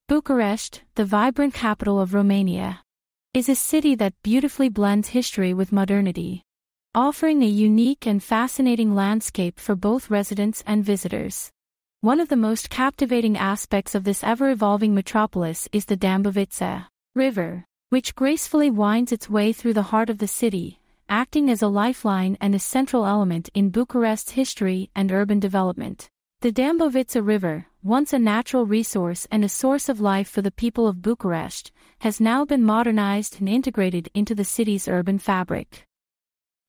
Bucharest, the vibrant capital of Romania, is a city that beautifully blends history with modernity, offering a unique and fascinating landscape for both residents and visitors. One of the most captivating aspects of this ever-evolving metropolis is the Dâmbovița River, which gracefully winds its way through the heart of the city, acting as a lifeline and a central element in Bucharest's history and urban development. The Dâmbovița River, once a natural resource and a source of life for the people of Bucharest, has now been modernized and integrated into the city's urban fabric.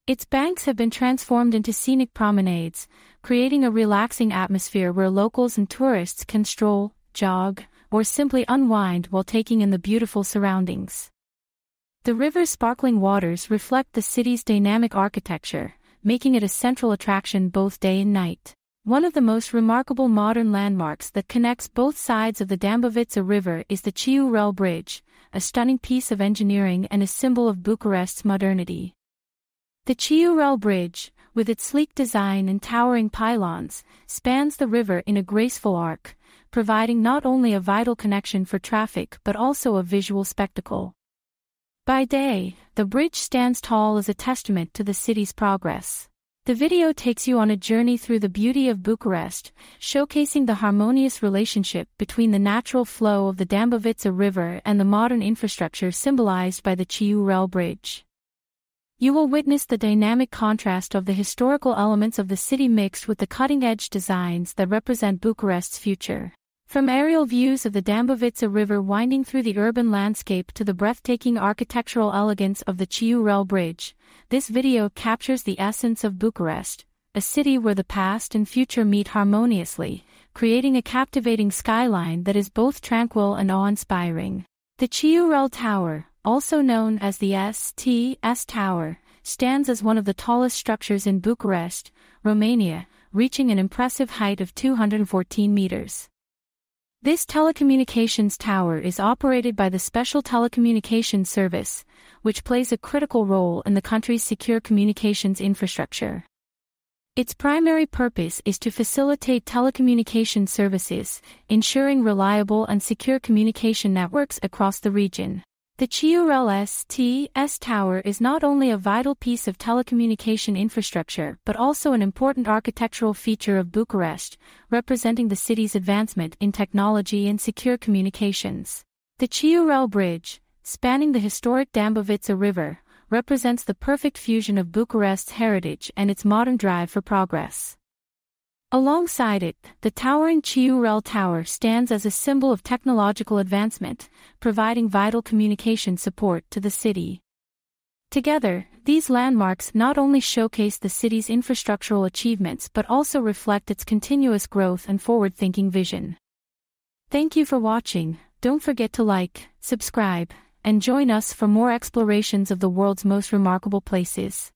Its banks have been transformed into scenic promenades, creating a relaxing atmosphere where locals and tourists can stroll, jog, or simply unwind while taking in the beautiful surroundings. The river's sparkling waters reflect the city's dynamic architecture, making it a central attraction both day and night. One of the most remarkable modern landmarks that connects both sides of the Dâmbovița River is the Ciurel Bridge, a stunning piece of engineering and a symbol of Bucharest's modernity. The Ciurel Bridge, with its sleek design and towering pylons, spans the river in a graceful arc, providing not only a vital connection for traffic but also a visual spectacle. By day, the bridge stands tall as a testament to the city's progress. The video takes you on a journey through the beauty of Bucharest, showcasing the harmonious relationship between the natural flow of the Dâmbovița River and the modern infrastructure symbolized by the Ciurel Bridge. You will witness the dynamic contrast of the historical elements of the city mixed with the cutting-edge designs that represent Bucharest's future. From aerial views of the Dâmbovița River winding through the urban landscape to the breathtaking architectural elegance of the Ciurel Bridge, this video captures the essence of Bucharest, a city where the past and future meet harmoniously, creating a captivating skyline that is both tranquil and awe-inspiring. The Ciurel Tower, also known as the STS Tower, stands as one of the tallest structures in Bucharest, Romania, reaching an impressive height of 214 meters. This telecommunications tower is operated by the Special Telecommunications Service, which plays a critical role in the country's secure communications infrastructure. Its primary purpose is to facilitate telecommunications services, ensuring reliable and secure communication networks across the region. The Ciurel STS Tower is not only a vital piece of telecommunication infrastructure but also an important architectural feature of Bucharest, representing the city's advancement in technology and secure communications. The Ciurel Bridge, spanning the historic Dâmbovița River, represents the perfect fusion of Bucharest's heritage and its modern drive for progress. Alongside it, the towering Ciurel Tower stands as a symbol of technological advancement, providing vital communication support to the city. Together, these landmarks not only showcase the city's infrastructural achievements but also reflect its continuous growth and forward-thinking vision. Thank you for watching. Don't forget to like, subscribe, and join us for more explorations of the world's most remarkable places.